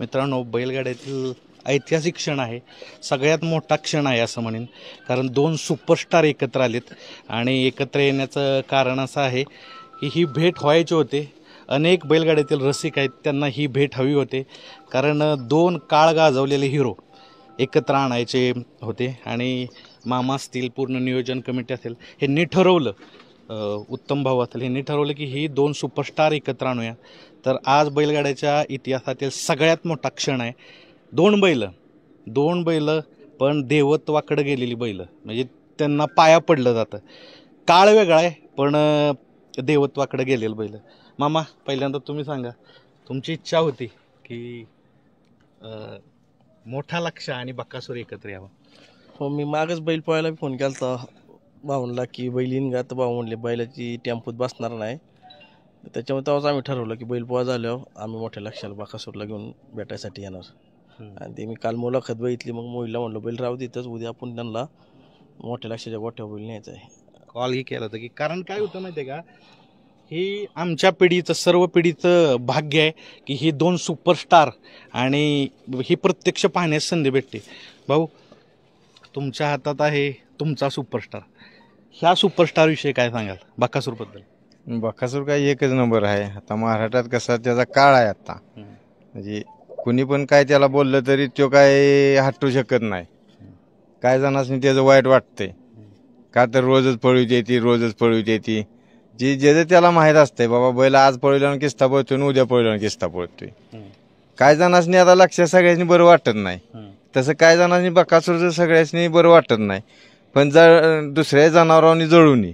मित्रांनो, बैलगाड्यातील ऐतिहासिक क्षण आहे, सगळ्यात मोठा क्षण आहे असं म्हणेन. कारण दोन सुपरस्टार एकत्र आलेत आणि एकत्र येण्याचं कारण असं आहे की ही भेट व्हायची होते. अनेक बैलगाड्यातील रसिक आहेत, त्यांना ही भेट हवी होते. कारण दोन काळ गाजवलेले हिरो एकत्र आणायचे होते आणि मामा असतील, पूर्ण नियोजन कमिटी असेल, ह्यांनी ठरवलं, उत्तम भाऊ असेल, ह्यांनी ठरवलं की ही दोन सुपरस्टार एकत्र आणूया. तर आज बैलगाड्याच्या इतिहासातील सगळ्यात मोठा क्षण आहे. दोन बैल पण देवत्वाकडे गेलेली बैल, म्हणजे त्यांना पाया पडलं जातं. काळ वेगळा आहे पण देवत्वाकडे गेलेलं बैल. मामा, पहिल्यांदा तुम्ही सांगा, तुमची इच्छा होती की मोठा लक्ष आणि बकासूर एकत्र यावं? हो, मी मागच बैल पोहायला फोन केला होता भाऊंना की बैल येईन का, तर भाऊ म्हणले बैलाची टेम्पोत बसणार नाही. त्याच्यामुळे तेव्हाच आम्ही ठरवलं की बैल पोहा झाल्यावर आम्ही मोठ्या लक्षाला बकासूरला घेऊन भेटायसाठी येणार. आणि ते मी काल मुलाखत बघितली, मग मोहिला म्हणलो बैल राहू देतच, उद्या आपण त्यांना मोठ्या लक्षाच्या गोठ्यावर बैल न्यायचं आहे. कॉलही केला होता की कारण काय होतं माहिती आहे का, ही आमच्या पिढीचं, सर्व पिढीचं भाग्य आहे की ही दोन सुपरस्टार आणि ही प्रत्यक्ष पाहण्यास संधी भेटते. भाऊ, तुमच्या हातात आहे तुमचा सुपरस्टार, ह्या सुपरस्टारविषयी काय सांगाल बकासूरबद्दल? बकासूर काय एकच नंबर आहे. आता महाराष्ट्रात कसा त्याचा काळ आहे आता, म्हणजे कुणी पण काय त्याला बोललं तरी तो काय हटू शकत नाही. काय जणांनी त्याचं वाईट वाटतंय का, तर रोजच पळवीत येते जी जे त्याला माहीत असतंय, बाबा बैल आज पळवल्यानं किस्ता पळतोय आणि उद्या पळवल्यानं किस्ता पळतोय. काय जणांनी आता लक्षात सगळ्यांनी बरं वाटत नाही, तसं काय जणांनी बकासूरचं सगळ्यांनी बरं वाटत नाही. पण जर दुसऱ्या जनावरांनी जळून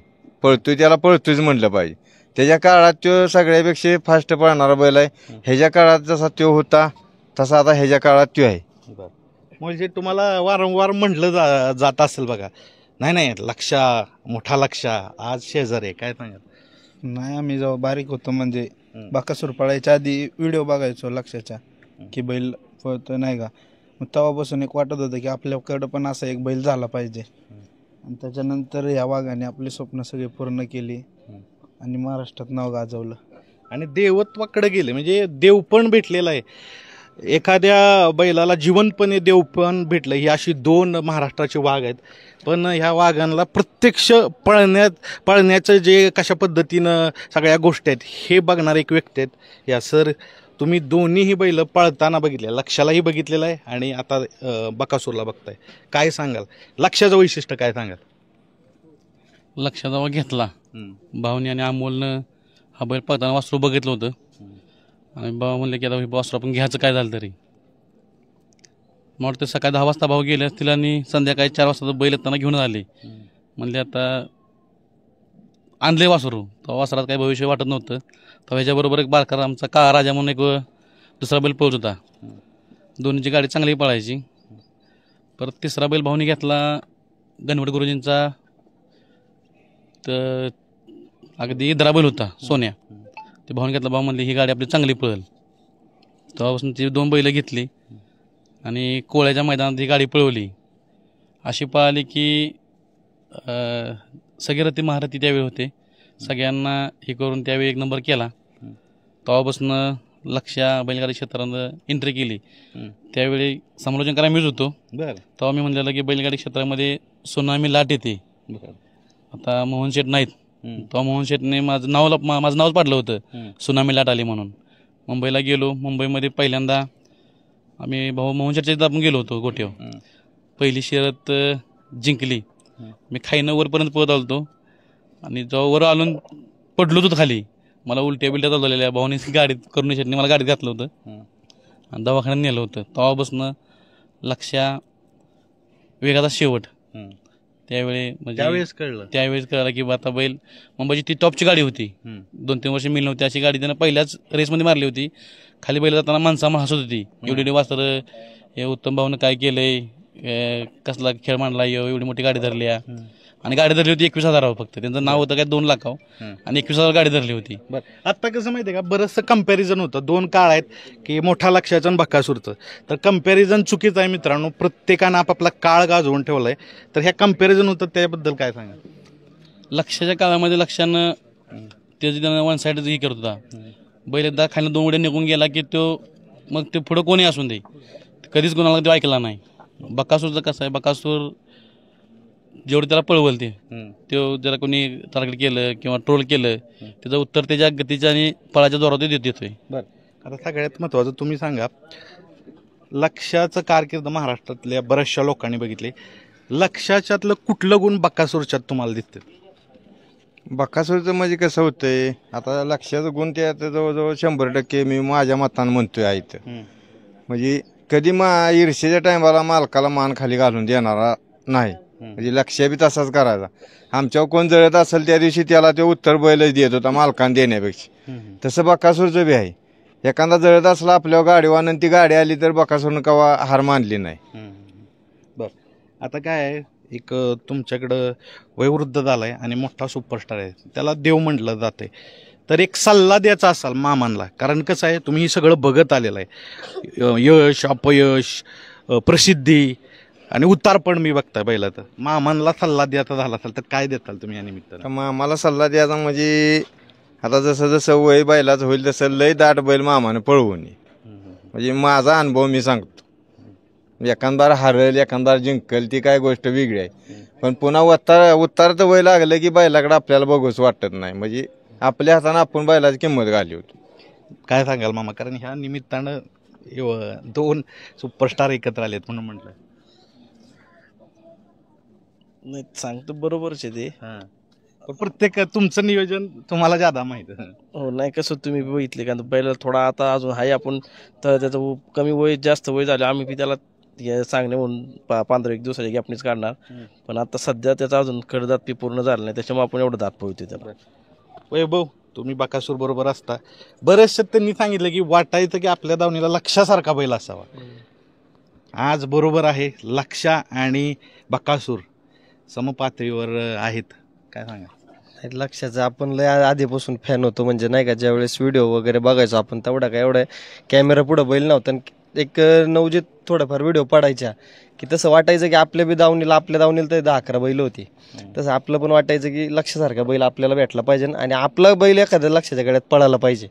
पळतोय त्याला पळतोयच म्हटलं पाहिजे. त्याच्या काळात तो सगळ्यापेक्षा फास्ट पळणारा बैल आहे. ह्याच्या काळात जसा तो होता तसा आता ह्याच्या काळात तो आहे. म्हणजे तुम्हाला वारंवार म्हटलं जात असेल बघा, नाही मोठा लक्ष आज शेजारी आहे, काय सांगाल? नाही, आम्ही जेव्हा बारीक होतो म्हणजे बकासूर पळायच्या आधी व्हिडिओ बघायचो लक्षाच्या की बैल पळतो नाही का, मग तेव्हापासून एक वाटत होतं की आपल्याकडं पण असा एक बैल झाला पाहिजे. आणि त्याच्यानंतर या वाघाने आपली स्वप्न सगळी पूर्ण केली आणि महाराष्ट्रात नाव गाजवलं आणि देवत्वाकडे गेले, म्हणजे देव पण भेटलेला आहे. एखाद्या बैलाला जिवंतपणे देव पण भेटलं. ही अशी दोन महाराष्ट्राचे वाघ आहेत. पण ह्या वाघांना प्रत्यक्ष पळण्याचं जे कशा पद्धतीनं सगळ्या गोष्टी आहेत हे बघणारे एक व्यक्ती आहेत. या सर, तुम्ही दोन्हीही बैल पळताना बघितले, लक्षालाही बघितलेलं आहे आणि आता बकासूरला बघताय, काय सांगाल? लक्षाचं वैशिष्ट्य काय सांगाल? लक्ष जेव्हा घेतला भाऊनी आणि अमोलनं हा बैल पळताना वासरू बघितलं होतं आणि भाऊ म्हणले की आता वासरू आपण घ्यायचं काय झालं तरी. मग वाटतं सकाळी 10 वाजता भाऊ गेले असतील आणि संध्याकाळी 4 वाजता बैल येताना घेऊन आले. म्हणले आता आणले वासरू, तर वासरात काही भविष्य वाटत नव्हतं. तर ह्याच्याबरोबर एक बारकार आमचा काळा राजा म्हणून एक दुसरा बैल पळत होता. दोन्हीची गाडी चांगली पळायची. परत तिसरा बैल भाऊनी घेतला गणपती गुरुजींचा, तर अगदी इदरा बैल होता सोन्या. ते भाऊने घेतला. भाऊ म्हणले ही गाडी आपली चांगली पळेल. तेव्हापासून ती 2 बैलं घेतली आणि कोळ्याच्या मैदानात ही गाडी पळवली. अशी पळाली की सगळे रथी महारथी त्यावेळी होते, सगळ्यांना हे करून त्यावेळी 1 नंबर केला. तेव्हापासून लक्ष्या बैलगाडी क्षेत्रात एंट्री केली. त्यावेळी समालोचन करायला मिळत होतो. तेव्हा मी म्हणलेलं की बैलगाडी क्षेत्रामध्ये सुनामी लाट येते. आता मोहन शेठ नाहीत, तेव्हा मोहन शेठने माझं नावच पाडलं होतं, सुनामी लाट आली म्हणून. मुंबईला गेलो. मुंबईमध्ये पहिल्यांदा आम्ही भाऊ मोहन शेठच्या इथं आपण गेलो होतो गोट्यावर. पहिली शर्यत जिंकली. मी खाईनं वरपर्यंत पळत आलो आणि जेव्हा वर आलून पडलो होतो खाली, मला उलट्या चालवलेल्या. भाऊने गाडीत करून शेठने मला गाडीत घातलं होतं आणि दवाखान्यात नेलं होतं. तेव्हापासून लक्ष्या वेगाचा शेवट. त्यावेळी म्हणजे त्यावेळेस कळलं की आता बैल मुंबईची ती टॉपची गाडी होती. 2-3 वर्ष मिळली नव्हती अशी गाडी त्यानं पहिल्याच रेसमध्ये मारली होती. खाली बैल जाताना माणसामुळे हसत होती, एवढी वासरं, हे उत्तम भाऊनं काय केलंय, कसला खेळ मांडला, एवढी मोठी गाडी धरली. आणि गाडी धरली होती 21,000 फक्त. त्यांचं नाव होतं काय 2 लाख आणि 21,000 गाडी धरली होती. बरं, आता कसं माहिती आहे का, बरंचसं कम्पॅरिझन होतं. 2 काळ आहेत की मोठा लक्षाचं आणि बकासूरचं. तर कम्पॅरिझन चुकीचं आहे मित्रांनो. प्रत्येकानं आपापला काळ गाजवून ठेवलाय. तर ह्या कम्पॅरिझन होतं त्याबद्दल काय सांगा? लक्षाच्या काळामध्ये लक्षानं त्याचं 1 साईड हे करत होता. बैल एकदा खाली 2 उड्या निघून गेला की तो मग ते पुढं कोणी असून दे, कधीच कोणाला ते ऐकला नाही. बकासूरचं कसं आहे, बकासूर जेवढं त्याला पळवल ते जरा कोणी टार्गेट केलं किंवा ट्रोल केलं त्याचं उत्तर त्याच्या गतीच्या आणि पळाच्या जोरात देतोय. बरं, आता सगळ्यात महत्त्वाचं तुम्ही सांगा, लक्ष्याचं कारकीर्द महाराष्ट्रातल्या बऱ्याचशा लोकांनी बघितले, लक्ष्याच्यातलं कुठलं गुण बकासूरच्यात तुम्हाला दिसतं? बकासूरचं म्हणजे कसं होतंय, आता लक्षाचं गुण ते आता जवळजवळ 100% मी माझ्या मतानं म्हणतोय आहे इथं. म्हणजे कधी ईर्षेच्या टायमाला मालकाला मान खाली घालून देणारा नाही. म्हणजे लक्ष बी तसाच करायचा. आमच्यावर कोण जळत असेल त्या दिवशी त्याला ते उत्तर बैलच देत होता मालकानं देण्यापेक्षा. तसं बकासूरचं बी आहे. एखादा जळत असला आपल्यावर गाडीवानं ती गाडी आली तर बकासूरनं कवा हार मानली नाही. बरं, आता काय आहे, एक तुमच्याकडं वयोवृद्ध झालाय आणि मोठा सुपरस्टार आहे, त्याला देव म्हटलं जाते, तर एक सल्ला द्यायचा असाल मामांना, कारण कसं आहे तुम्ही हे सगळं बघत आलेलं आहे, यश अपयश प्रसिद्धी आणि उतार पण मी बघताय बैला, तर मामांना सल्ला द्यायचा झाला असेल तर काय देताल तुम्ही या निमित्तानं? मामाला सल्ला द्यायचा म्हणजे आता जसं जसं वय बैलाच होईल तसं लय दाट बैल मामानं पळवून म्हणजे माझा अनुभव मी सांगतो. एखादबार हारेल एखादबार जिंकल ती काय गोष्ट वेगळी आहे, पण पुन्हा उत्ताराचं वय लागलं की बैलाकडे आपल्याला बघूच वाटत नाही. म्हणजे आपल्या हातानं आपण बैलाची किंमत घाली होती. काय सांगाल मामा, कारण ह्या निमित्तानं 2 सुपरस्टार एकत्र आलेत म्हणून म्हटलं. नाही सांगतो बरोबरच आहे ते. पण प्रत्येक तुमचं नियोजन तुम्हाला ज्यादा माहित. हो, नाही कसं तुम्ही बघितले का बैल थोडा आता अजून आहे, आपण तर त्याचं कमी वय जास्त वय झालं, आम्ही बी त्याला सांगणे म्हणून 15-1 दिवसाच्या गॅपनीच काढणार. पण आता सध्या त्याचा अजून कडदात पी पूर्ण झालं नाही, त्याच्यामुळे आपण एवढं दात पळतोय त्याला. वैभव, तुम्ही बकासूर बरोबर असता, बरेचसे त्यांनी सांगितलं की वाटायचं की आपल्या दावणीला लक्षासारखा बैल असावा. आज बरोबर आहे, लक्षा आणि बकासूर समपातळीवर आहेत, काय सांगा? लक्षाचं आपण लय आधीपासून फॅन होतो, म्हणजे नाही का, ज्यावेळेस व्हिडिओ वगैरे बघायचो आपण तेवढा काय एवढा कॅमेरा पुढं बैल नव्हता. एक नवजीत थोडाफार व्हिडिओ पडायच्या की तसं वाटायचं की आपल्या दावणीला तर 10-11 बैल होती, तसं आपलं पण वाटायचं की लक्षासारखा बैल आपल्याला भेटला पाहिजे आणि आपला बैल एखाद्या लक्षाच्या गड्यात पळायला पाहिजे.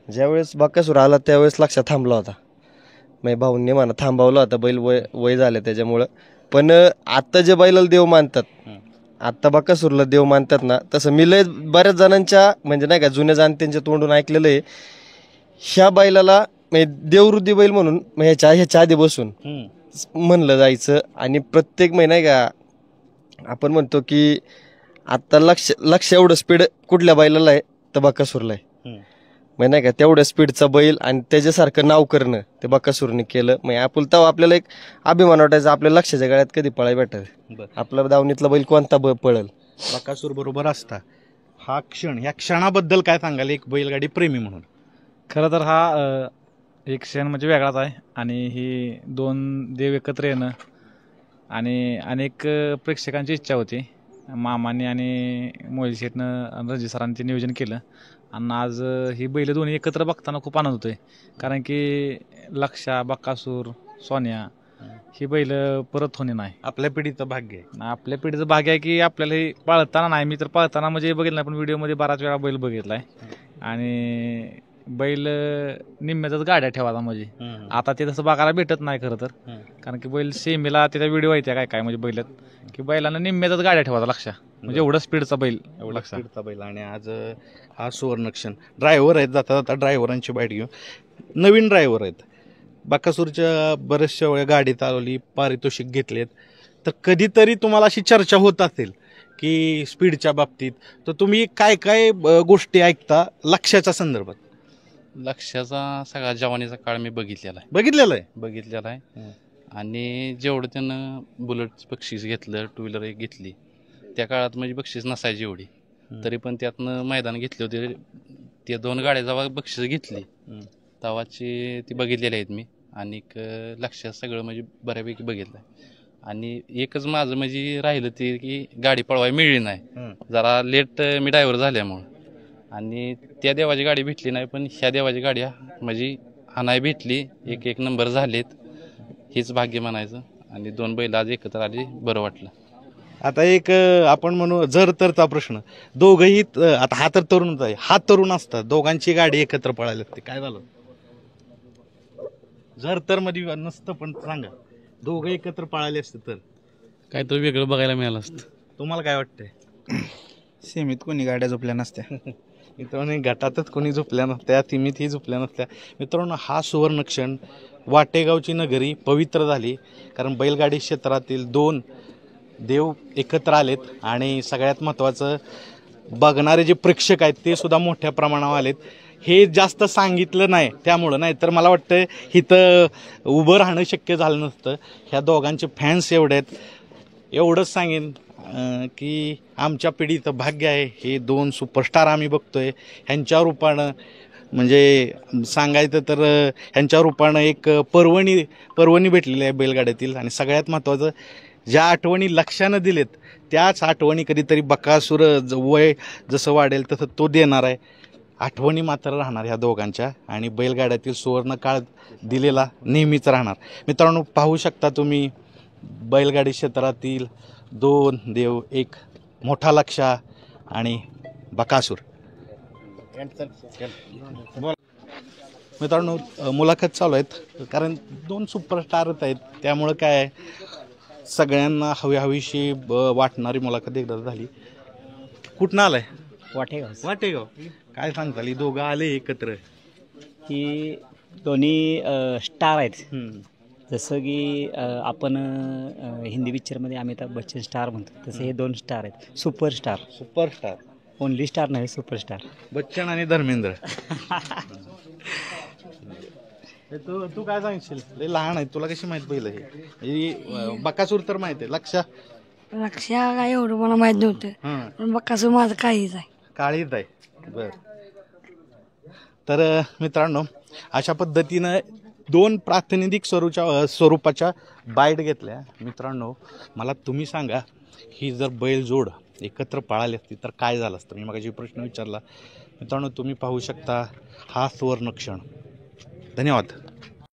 ज्यावेळेस बकासूर आला त्यावेळेस लक्ष थांबला होता, माझ्या भाऊंनी म्हणा थांबवला होता, बैल वय झालं त्याच्यामुळं. पण आता जे बैलाला देव मानतात, आता बकासूरला देव मानतात ना, तसं मी लय बऱ्याच जणांच्या म्हणजे नाही का जुन्या जाणत्यांच्या तोंडून ऐकलेलं आहे, ह्या बैलाला देववृद्धी बैल म्हणून ह्याच्या आधी बसून म्हणलं जायचं. आणि प्रत्येक महिना नाही का आपण म्हणतो की आता लक्ष एवढं स्पीड कुठल्या बैलाला आहे तर बकासूरला आहे, म्हणजे नाही का, तेवढ्या स्पीडचा बैल आणि त्याच्यासारखं नाव करणं ते बकासूरने केलं. म्हणजे आपण तेव्हा आपल्याला एक अभिमान वाटायचा, आपल्या लक्षाच्या गळ्यात कधी पळाय भेटायचं, आपल्या दावणीतला बैल कोणता पळल. बकासूर बरोबर असता हा क्षण, ह्या क्षणाबद्दल काय सांगाल एक बैलगाडी प्रेमी म्हणून? खरं तर हा एक क्षण म्हणजे वेगळाच आहे आणि ही 2 देव एकत्र येणं आणि अनेक प्रेक्षकांची इच्छा होती. मामाने आणि मोहिल शेठनं रणजित सरांचे नियोजन केलं आणि आज ही बैल दोन्ही एकत्र बघताना खूप आनंद होतोय, कारण की लक्षा, बकासूर, सोन्या ही बैल परत होणे नाही. आपल्या पिढीचं भाग्य आहे. आपल्या पिढीचं भाग्य आहे की आपल्याला हे पाळताना नाही, मी तर पाळताना म्हणजे बघितलं नाही, पण व्हिडिओमध्ये बराच वेळा बैल बघितलाय. आणि बैल निम्म्यातच गाड्या ठेवायचा, म्हणजे आता ते तसं बघायला भेटत नाही खरं तर, कारण की बैल सेमीला त्याचा व्हिडिओ येते काय म्हणजे बैलात की बैलानं निम्म्यातच गाड्या ठेवायचा लक्षा, म्हणजे एवढं स्पीडचा बैल, एवढा स्पीडचा बैल. आणि आज हा सुवर्णक्षण. ड्रायव्हर आहेत, जाता जाता ड्रायव्हरांची बाईट घेऊ. नवीन ड्रायव्हर आहेत, बकासूरच्या बऱ्याचशा वेळा गाडी चालवली, पारितोषिक घेतलेत, तर कधीतरी तुम्हाला अशी चर्चा होत असेल की स्पीडच्या बाबतीत, तर तुम्ही काय काय गोष्टी ऐकता लक्ष्याच्या संदर्भात? लक्ष्याचा सगळा जवानीचा काळ मी बघितलेला आहे. आणि जेवढं त्यानं बुलेट बक्षीस घेतलं, 2 व्हीलर एक घेतली, त्या काळात म्हणजे बक्षीस नसायची एवढी, तरी पण त्यातनं मैदान घेतले होते. त्या 2 गाड्या जेव्हा बक्षीस घेतली तेव्हाची ती बघितलेली आहेत मी. आणि लक्षात सगळं म्हणजे बऱ्यापैकी बघितलं आहे. आणि एकच माझं म्हणजे राहिलं ते की गाडी पळवायला मिळली नाही, जरा लेट मी ड्रायव्हर झाल्यामुळं, आणि त्या देवाची गाडी भेटली नाही. पण ह्या देवाची गाडी म्हणजे हाणाय भेटली, एक नंबर झालेत, हेच भाग्य म्हणायचं. आणि 2 बैल आज एकत्र आली, बरं वाटलं. आता एक आपण म्हणू जर तरचा प्रश्न, दोघंही आता हा तर तरुणच आहे, हा तरुण असतात, दोघांची गाडी एकत्र पळायला लागते, काय झालं? जर तर मध्ये नसतं, पण सांगा दोघं एकत्र पळाले असते तर काहीतरी वेगळं बघायला मिळालं असतं. तुम्हाला काय वाटतंय? सीमित कोणी गाड्या झोपल्या नसत्या. मित्रांनो गटातच कोणी झोपल्या नसत्या, तिमीतही झोपल्या नसत्या. मित्रांनो हा सुवर्ण क्षण, वाटेगावची नगरी पवित्र झाली, कारण बैलगाडी क्षेत्रातील 2 देव एकत्र आलेत आणि सगळ्यात महत्त्वाचं बघणारे जे प्रेक्षक आहेत ते सुद्धा मोठ्या प्रमाणावर आलेत. हे जास्त सांगितलं नाही त्यामुळं, नाही तर मला वाटतं इथं उभं राहणं शक्य झालं नसतं. ह्या दोघांचे फॅन्स एवढे आहेत. एवढंच सांगेन की आमच्या पिढीचं भाग्य आहे हे 2 सुपरस्टार आम्ही बघतोय. ह्यांच्या रूपानं म्हणजे सांगायचं तर ह्यांच्या रूपानं एक पर्वणी भेटलेली आहे बैलगाड्यातील. आणि सगळ्यात महत्त्वाचं ज्या आठवणी लक्षानं दिलेत त्याच आठवणी कधीतरी बकासूर वय जसं वाढेल तसं तो देणार आहे. आठवणी मात्र राहणार ह्या दोघांच्या आणि बैलगाड्यातील सुवर्ण काळ दिलेला नेहमीच राहणार. मित्रांनो पाहू शकता तुम्ही बैलगाडी क्षेत्रातील 2 देव, एक मोठा लक्षा आणि बकासूर. मित्रांनो मुलाखत चालू आहेत कारण 2 सुपरस्टारच आहेत, त्यामुळं काय आहे सगळ्यांना हवीशी वाटणारी मुलाखत एकदा झाली. कुठनं आलाय? वाटेगाव. काय सांगताल ही दोघं आले एकत्र? ही दोन्ही स्टार आहेत. जसं की आपण हिंदी पिक्चरमध्ये अमिताभ बच्चन स्टार म्हणतो, तसं हे 2 स्टार आहेत. सुपरस्टार ओनली स्टार नाही, सुपरस्टार. बच्चन आणि धर्मेंद्र. तू काय सांगशील? लय लहान आहे, तुला कशी माहित पहिलं हे? बकासूर तर माहित आहे. लक्षा काय एवढं मला माहित नव्हतं, पण बकासूर माझं काहीच आहे. काळीच आहे. बर. तर मित्रांनो अशा पद्धतीनं 2 प्रातिनिधिक स्वरूपाच्या बाईट घेतल्या. मित्रांनो मला तुम्ही सांगा ही जर बैलजोड एकत्र पळाली असती तर काय झालं असतं? मी मगाशी प्रश्न विचारला. मित्रांनो तुम्ही पाहू शकता हा सुवर्ण क्षण. धन्यवाद.